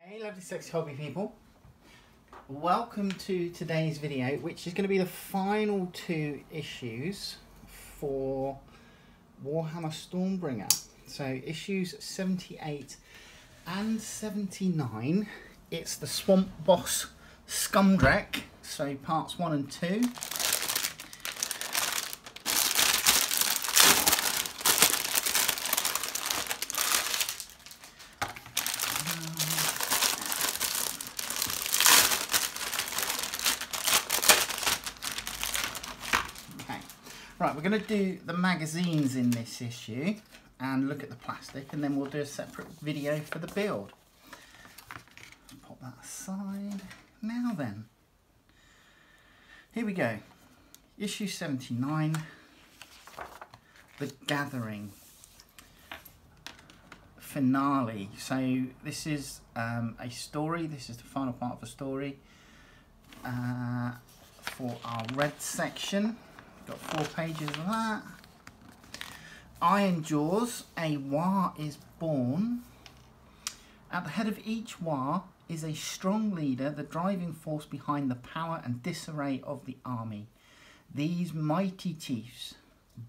Hey lovely sexy hobby people, welcome to today's video, which is going to be the final two issues for Warhammer Stormbringer. So issues 78 and 79, it's the Swampboss Skumdrekk, so parts 1 and 2. Right, we're going to do the magazines in this issue and look at the plastic, and then we'll do a separate video for the build. Pop that aside. Now then, here we go. Issue 79, The Gathering finale. So this is a story. This is the final part of a story for our red section. Got 4 pages of that. Iron Jaws, a war is born. At the head of each war is a strong leader, the driving force behind the power and disarray of the army. These mighty chiefs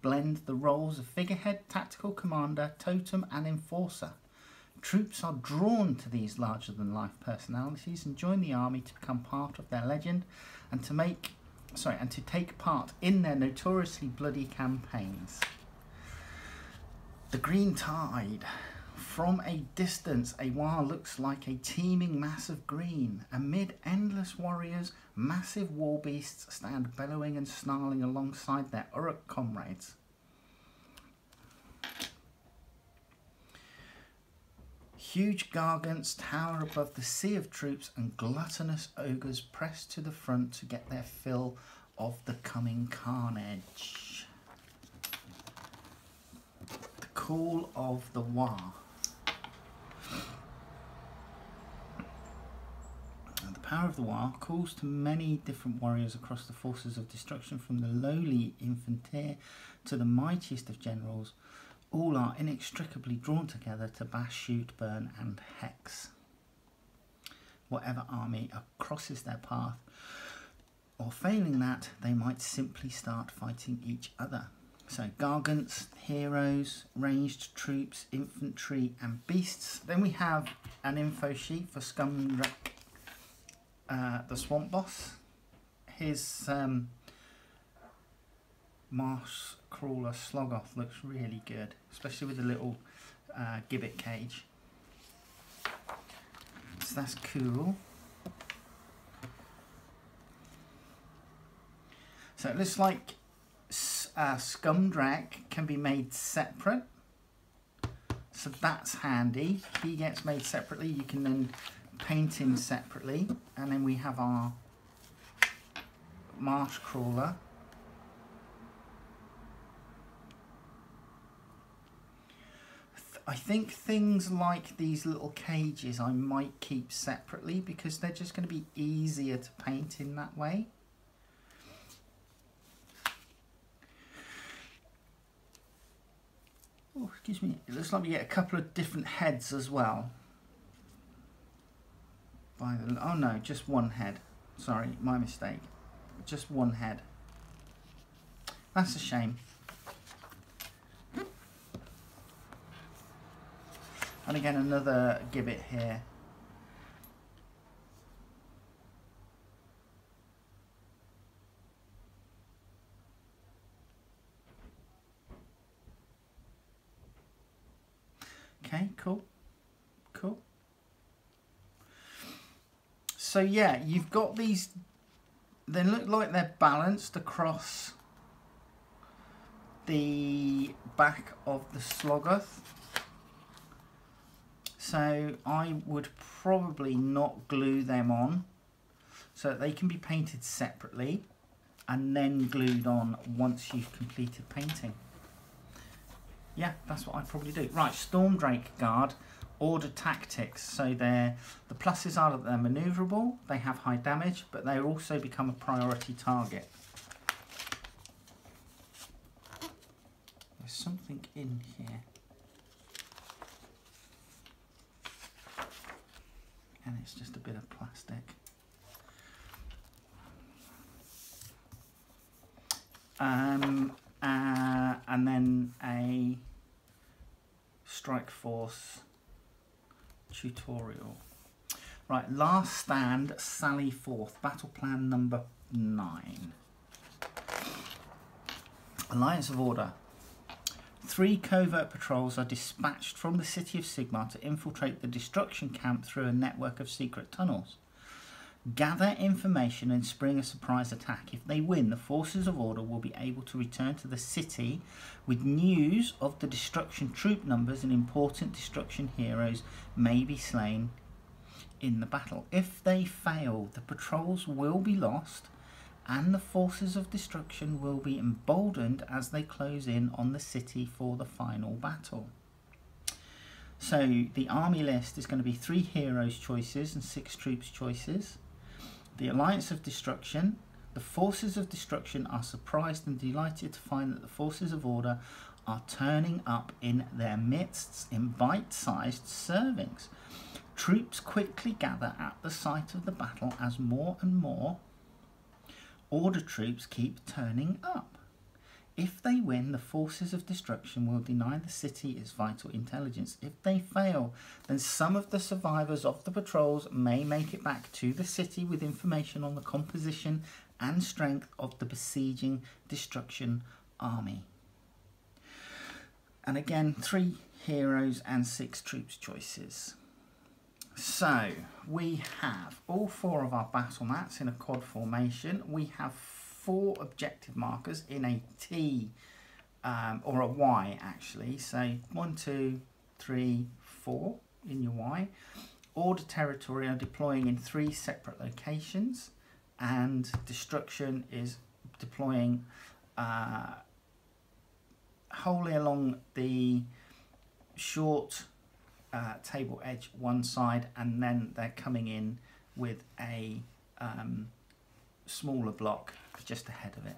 blend the roles of figurehead, tactical commander, totem and enforcer. Troops are drawn to these larger-than-life personalities and join the army to become part of their legend and to take part in their notoriously bloody campaigns. The Green Tide. From a distance, a war looks like a teeming mass of green. Amid endless warriors, massive war beasts stand bellowing and snarling alongside their Orruk comrades. Huge gargants tower above the sea of troops, and gluttonous ogres press to the front to get their fill of the coming carnage. The call of the war. The power of the war calls to many different warriors across the forces of destruction, from the lowly infanteer to the mightiest of generals. All are inextricably drawn together to bash, shoot, burn and hex whatever army crosses their path, or failing that, they might simply start fighting each other. So gargants, heroes, ranged troops, infantry and beasts. Then we have an info sheet for Skumdrekk, the swamp boss. His Marsh Crawler Slogoth looks really good, especially with the little gibbet cage. So that's cool. So it looks like Skumdrekk can be made separate, so that's handy. He gets made separately, you can then paint him separately. And then we have our Marsh Crawler. I think things like these little cages I might keep separately, because they're just going to be easier to paint in that way. Oh, excuse me. It looks like we get a couple of different heads as well. Oh no, just one head. Sorry, my mistake. Just one head. That's a shame. And again, another gibbet here. Okay, cool. Cool. So yeah, you've got these, they look like they're balanced across the back of the Slogoth. So I would probably not glue them on, so that they can be painted separately and then glued on once you've completed painting. Yeah, that's what I'd probably do. Right, Stormdrake Guard, order tactics. So the pluses are that they're manoeuvrable, they have high damage, but they also become a priority target. There's something in here. it's just a bit of plastic. And then a Strike Force tutorial. Right, last stand, sally forth. Battle plan number 9. Alliance of Order. 3 covert patrols are dispatched from the city of Sigmar to infiltrate the destruction camp through a network of secret tunnels. Gather information and spring a surprise attack. If they win, the forces of Order will be able to return to the city with news of the destruction troop numbers, and important destruction heroes may be slain in the battle. If they fail, the patrols will be lost and the forces of destruction will be emboldened as they close in on the city for the final battle. So the army list is going to be 3 heroes choices and 6 troops choices. The Alliance of Destruction. The forces of destruction are surprised and delighted to find that the forces of Order are turning up in their midst in bite-sized servings. Troops quickly gather at the site of the battle as more and more Order troops keep turning up. If they win, the forces of destruction will deny the city its vital intelligence. If they fail, then some of the survivors of the patrols may make it back to the city with information on the composition and strength of the besieging destruction army. And again, 3 heroes and 6 troops choices. So we have all 4 of our battle mats in a quad formation. We have 4 objective markers in a T or a Y actually. So 1, 2, 3, 4 in your Y. Order territory are deploying in 3 separate locations, and destruction is deploying wholly along the short table edge one side, and then they're coming in with a smaller block just ahead of it.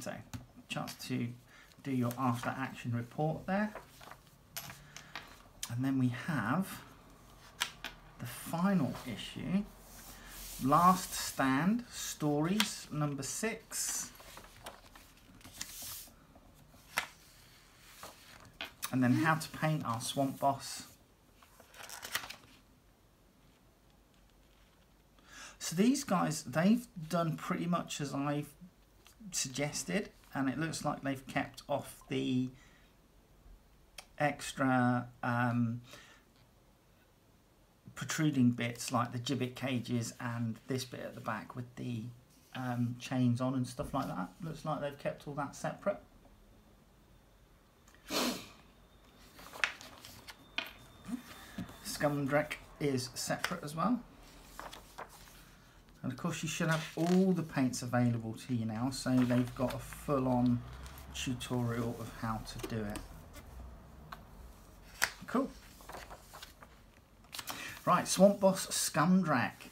So, chance to do your after action report there. And then we have the final issue, Last Stand Stories number 6. And then how to paint our swamp boss. So these guys, they've done pretty much as I've suggested, and it looks like they've kept off the extra protruding bits like the gibbet cages and this bit at the back with the chains on and stuff like that. Looks like they've kept all that separate. Skumdrekk is separate as well. And of course you should have all the paints available to you now, so they've got a full-on tutorial of how to do it. Cool. Right, Swampboss Skumdrekk.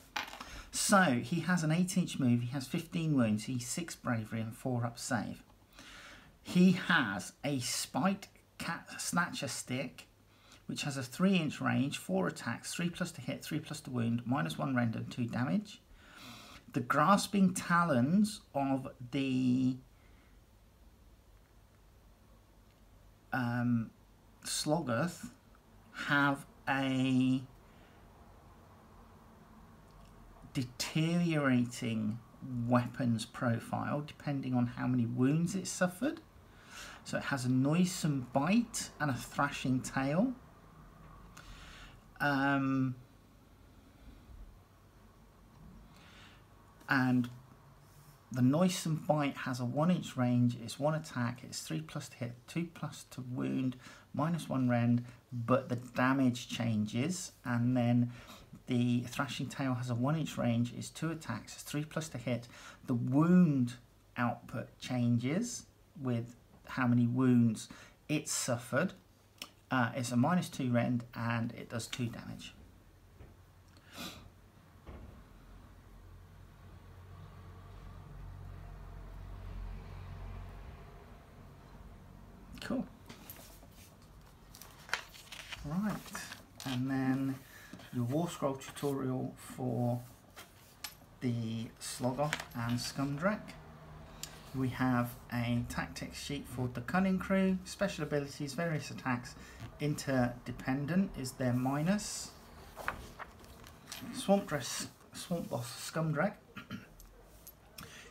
So he has an 8-inch move, he has 15 wounds, he's 6 bravery and 4 up save. He has a spiked cat snatcher stick, which has a 3-inch range, 4 attacks, 3+ to hit, 3+ to wound, -1 rend and 2 damage. The grasping talons of the Sloggoth have a deteriorating weapons profile depending on how many wounds it suffered. So it has a noisome bite and a thrashing tail. And the noisome bite has a 1-inch range, it's 1 attack, it's 3+ to hit, 2+ to wound, -1 rend, but the damage changes. And then the thrashing tail has a 1-inch range, it's 2 attacks, it's 3+ to hit. The wound output changes with how many wounds it suffered. It's a -2 rend and it does 2 damage. Cool. Right. And then your War Scroll tutorial for the Sloggoth and Skumdrekk. We have a tactics sheet for the Cunning Crew, special abilities, various attacks, interdependent is their minus. Swampboss Skumdrekk,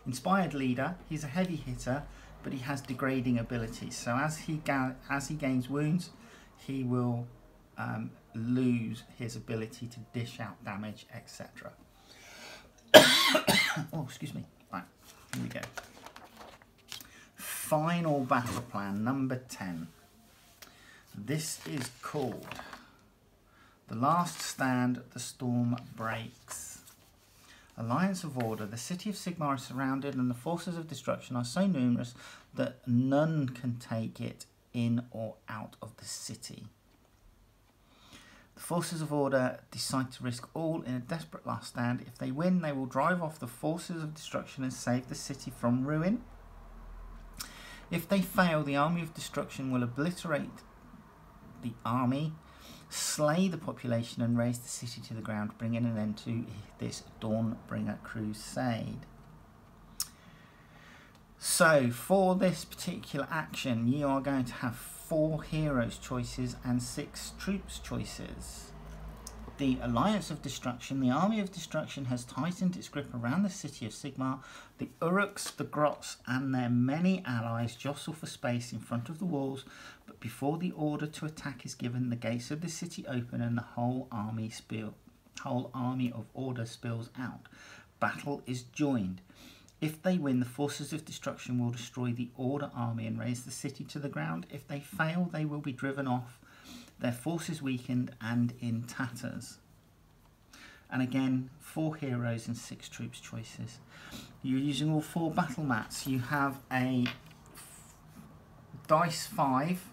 inspired leader, he's a heavy hitter, but he has degrading abilities. So as he gains wounds, he will lose his ability to dish out damage, etc. Oh, excuse me. Right, here we go. Final battle plan, number 10. This is called The Last Stand, the Storm Breaks. Alliance of Order. The city of Sigmar is surrounded and the forces of destruction are so numerous that none can take it in or out of the city. The forces of order decide to risk all in a desperate last stand. If they win, they will drive off the forces of destruction and save the city from ruin. If they fail, the army of destruction will obliterate the army, slay the population and raze the city to the ground, bringing an end to this Dawnbringer crusade. So for this particular action, you are going to have 4 heroes choices and 6 troops choices. The Alliance of Destruction, the Army of Destruction has tightened its grip around the city of Sigmar. The Orruks, the Grots and their many allies jostle for space in front of the walls, but before the order to attack is given, the gates of the city open and the whole army of order spills out. Battle is joined. If they win, the forces of destruction will destroy the Order army and raze the city to the ground. If they fail, they will be driven off, their forces weakened and in tatters. And again, 4 heroes and 6 troops choices. You're using all 4 battle mats. You have a dice 5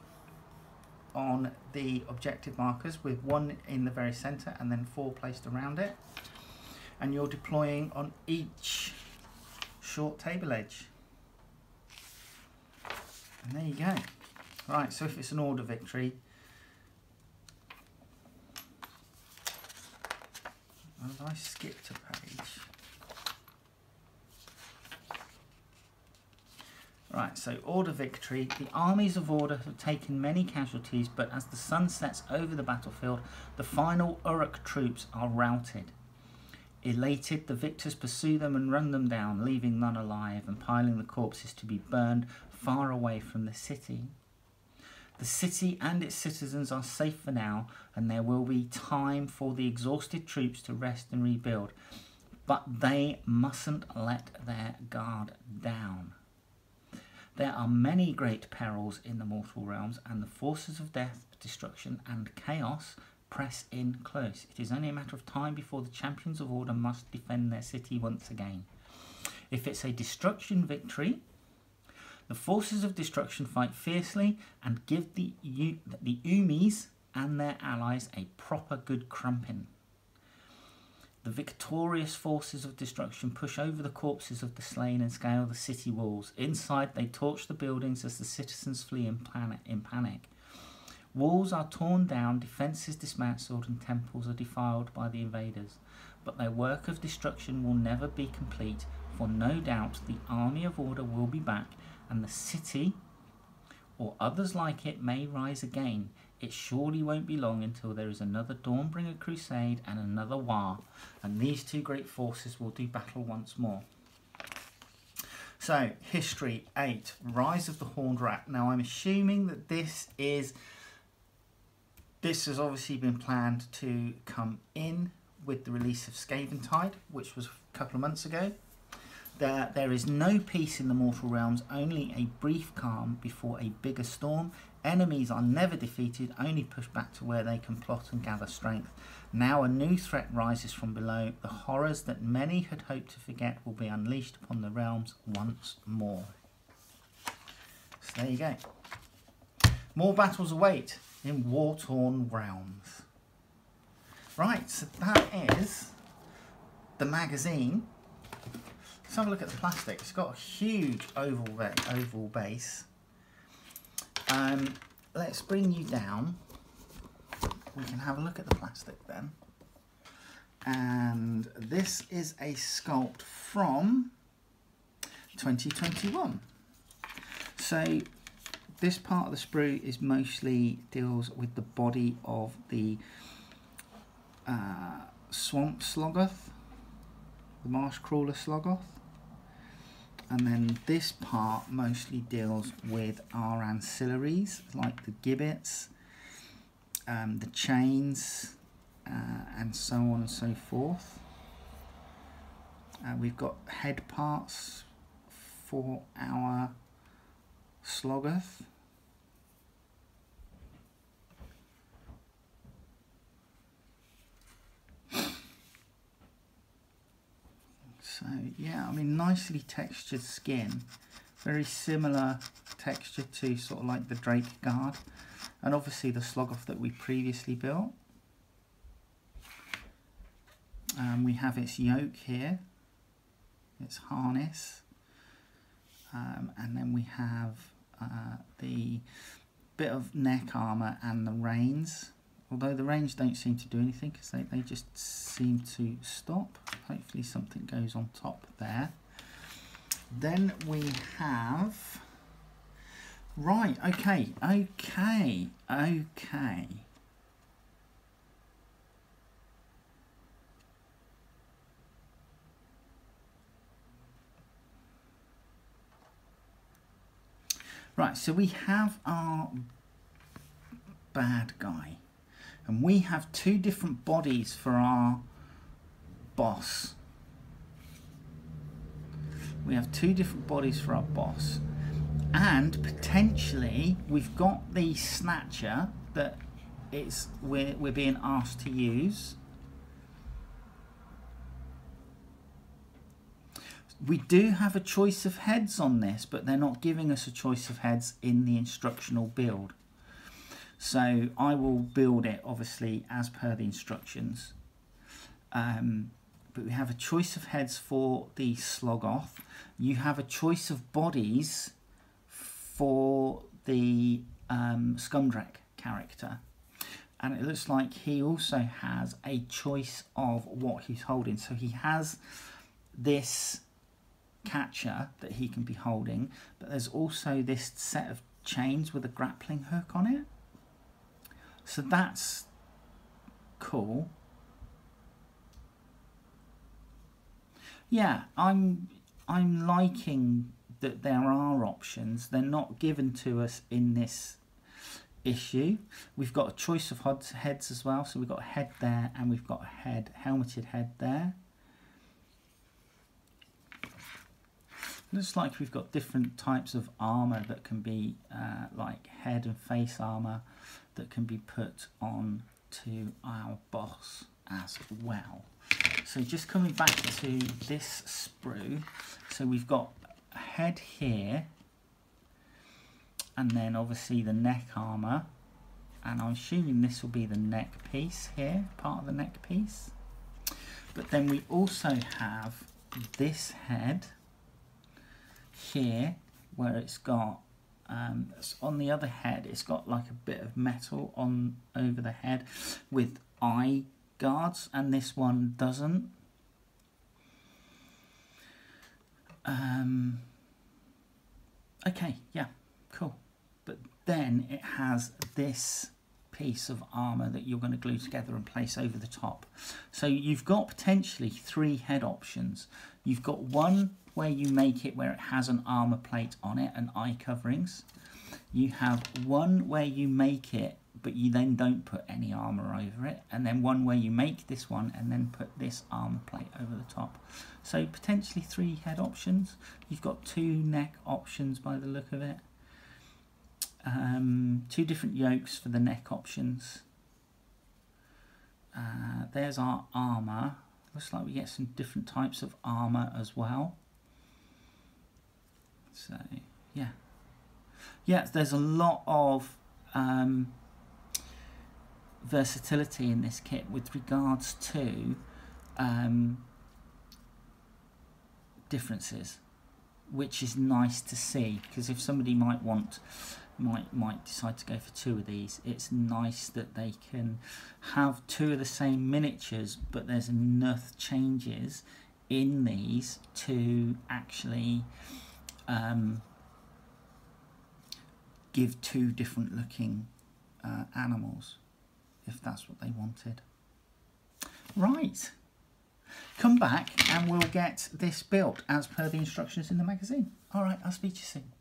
on the objective markers with 1 in the very centre and then 4 placed around it. And you're deploying on each short table edge. And there you go. Right, so if it's an order victory, have I skipped a page? Right, so order victory. The armies of order have taken many casualties, but as the sun sets over the battlefield, the final Orruk troops are routed. Elated, the victors pursue them and run them down, leaving none alive and piling the corpses to be burned far away from the city. The city and its citizens are safe for now, and there will be time for the exhausted troops to rest and rebuild. But they mustn't let their guard down. There are many great perils in the mortal realms, and the forces of death, destruction, and chaos press in close. It is only a matter of time before the champions of order must defend their city once again. If it's a destruction victory, the forces of destruction fight fiercely and give the Umis and their allies a proper good crumping. The victorious forces of destruction push over the corpses of the slain and scale the city walls. Inside, they torch the buildings as the citizens flee in panic. Walls are torn down, defences dismantled, and temples are defiled by the invaders. But their work of destruction will never be complete, for no doubt the army of order will be back, and the city, or others like it, may rise again. It surely won't be long until there is another Dawnbringer crusade and another war, and these 2 great forces will do battle once more. So, History 8, Rise of the Horned Rat. Now, I'm assuming that this has obviously been planned to come in with the release of Scaventide, which was a couple of months ago. There is no peace in the mortal realms, only a brief calm before a bigger storm. Enemies are never defeated, only pushed back to where they can plot and gather strength. Now a new threat rises from below. The horrors that many had hoped to forget will be unleashed upon the realms once more. So there you go. More battles await in war-torn realms. Right, so that is the magazine. Let's have a look at the plastic. It's got a huge oval base. Let's bring you down we can have a look at the plastic then. And this is a sculpt from 2021. So this part of the sprue is mostly deals with the body of the swamp sloggoth, the marsh crawler sloggoth. And then this part mostly deals with our ancillaries, like the gibbets, the chains, and so on and so forth. We've got head parts for our sloggoth. So yeah, I mean, nicely textured skin, very similar texture to sort of like the Drake Guard, and obviously the sloggoth that we previously built. We have its yoke here, its harness, and then we have the bit of neck armour and the reins. Although the reins don't seem to do anything because they just seem to stop. Hopefully something goes on top there. Then we have... Right, okay. Right, so we have our bad guy. And we have two different bodies for our boss. We have two different bodies for our boss. And potentially we've got the snatcher that we're being asked to use. We do have a choice of heads on this, but they're not giving us a choice of heads in the instructional build. So I will build it obviously as per the instructions. But we have a choice of heads for the sloggoth. You have a choice of bodies for the Skumdrekk character. And it looks like he also has a choice of what he's holding. So he has this catcher that he can be holding, but there's also this set of chains with a grappling hook on it. So that's cool. Yeah, I'm liking that there are options. They're not given to us in this issue. We've got a choice of heads as well. So we've got a head there and we've got a helmeted head there. Looks like we've got different types of armour that can be like head and face armour that can be put on to our boss as well. So just coming back to this sprue, so we've got a head here, and then obviously the neck armour, and I'm assuming this will be the neck piece here, part of the neck piece. But then we also have this head here, where it's got on the other head, it's got like a bit of metal on over the head with eye guards, and this one doesn't. Okay, yeah, cool. But then it has this piece of armour that you're going to glue together and place over the top. So you've got potentially three head options. You've got one where you make it where it has an armour plate on it and eye coverings. You have one where you make it but you then don't put any armour over it, and then one where you make this one and then put this armour plate over the top. So potentially three head options. You've got two neck options by the look of it. Two different yokes for the neck options. There's our armour. Looks like we get some different types of armour as well. So yeah, there's a lot of versatility in this kit with regards to differences, which is nice to see, because if somebody might want might decide to go for 2 of these. It's nice that they can have 2 of the same miniatures, but there's enough changes in these to actually give 2 different looking animals, if that's what they wanted. Right, come back and we'll get this built as per the instructions in the magazine. All right, I'll speak to you soon.